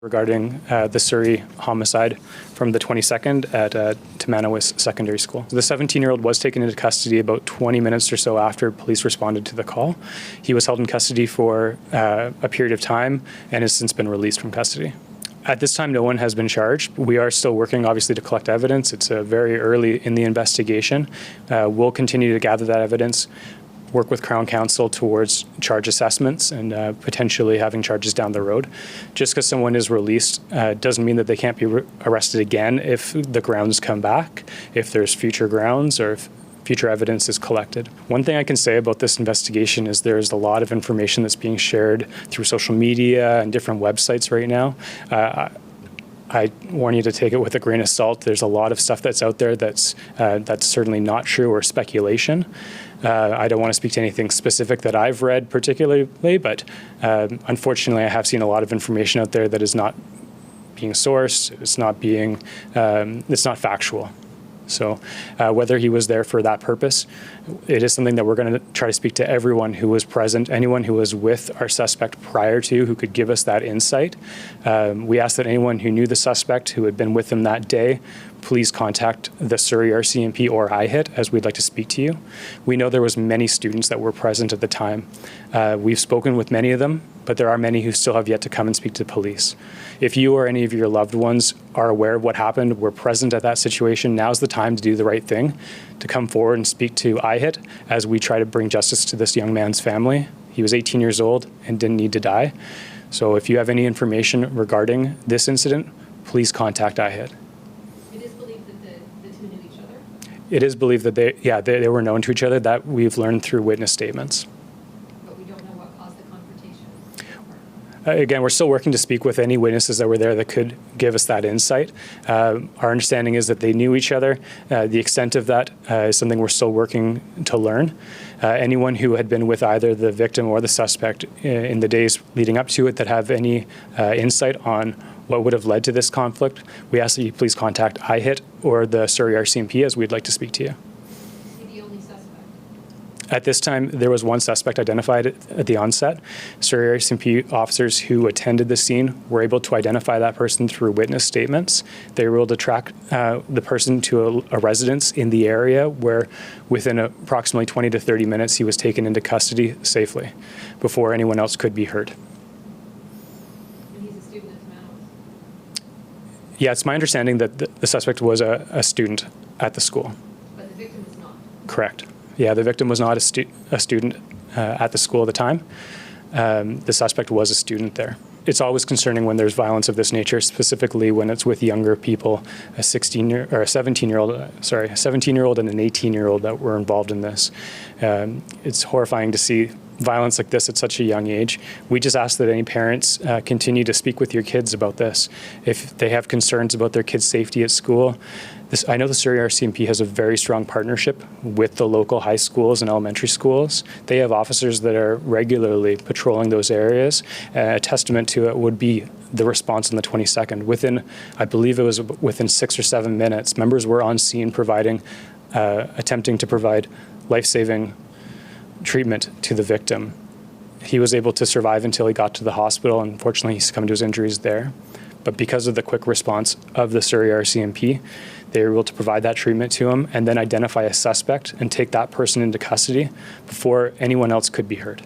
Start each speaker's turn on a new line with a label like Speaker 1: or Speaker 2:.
Speaker 1: regarding the Surrey homicide from the 22nd at Tamanawis Secondary School. The 17-year-old was taken into custody about 20 minutes or so after police responded to the call. He was held in custody for a period of time and has since been released from custody. At this time, no one has been charged. We are still working, obviously, to collect evidence. It's very early in the investigation. We'll continue to gather that evidence, work with Crown Counsel towards charge assessments and potentially having charges down the road. Just because someone is released doesn't mean that they can't be arrested again if the grounds come back, if there's future grounds, or if future evidence is collected. One thing I can say about this investigation is there's a lot of information that's being shared through social media and different websites right now. I warn you to take it with a grain of salt. There's a lot of stuff that's out there that's certainly not true or speculation. I don't want to speak to anything specific that I've read particularly, but unfortunately I have seen a lot of information out there that is not being sourced, it's not factual. So whether he was there for that purpose, it is something that we're going to try to speak to everyone who was present, anyone who was with our suspect prior to, who could give us that insight. We ask that anyone who knew the suspect, who had been with him that day, please contact the Surrey RCMP or IHIT, as we'd like to speak to you. We know there was many students that were present at the time. We've spoken with many of them, but there are many who still have yet to come and speak to police. If you or any of your loved ones are aware of what happened, were present at that situation, now's the time to do the right thing, to come forward and speak to IHIT as we try to bring justice to this young man's family. He was 18 years old and didn't need to die. So if you have any information regarding this incident, please contact IHIT.
Speaker 2: It is believed that the two knew each other?
Speaker 1: It is believed that they were known to each other. That we've learned through witness statements.
Speaker 2: But we don't know what caused the confrontation?
Speaker 1: Again, we're still working to speak with any witnesses that were there that could give us that insight. Our understanding is that they knew each other. The extent of that is something we're still working to learn. Anyone who had been with either the victim or the suspect in the days leading up to it that have any insight on what would have led to this conflict, we ask that you please contact IHIT or the Surrey RCMP, as we'd like to speak to you.
Speaker 2: Is he the only suspect?
Speaker 1: At this time, there was one suspect identified at the onset. Surrey RCMP officers who attended the scene were able to identify that person through witness statements. They were able to track the person to a residence in the area where within approximately 20 to 30 minutes he was taken into custody safely before anyone else could be heard.
Speaker 2: And he's a student at Tamanawis?
Speaker 1: Yeah, it's my understanding that the suspect was a student at the school.
Speaker 2: But the victim is not?
Speaker 1: Correct. Yeah, the victim was not a student at the school at the time. The suspect was a student there. It's always concerning when there's violence of this nature, specifically when it's with younger people, a 17-year-old and an 18-year-old that were involved in this. It's horrifying to see violence like this at such a young age. We just ask that any parents continue to speak with your kids about this. If they have concerns about their kids' safety at school, I know the Surrey RCMP has a very strong partnership with the local high schools and elementary schools. They have officers that are regularly patrolling those areas. A testament to it would be the response on the 22nd. I believe it was within 6 or 7 minutes, members were on scene attempting to provide life-saving treatment to the victim. He was able to survive until he got to the hospital. Unfortunately, he succumbed to his injuries there. But because of the quick response of the Surrey RCMP, they were able to provide that treatment to him and then identify a suspect and take that person into custody before anyone else could be heard.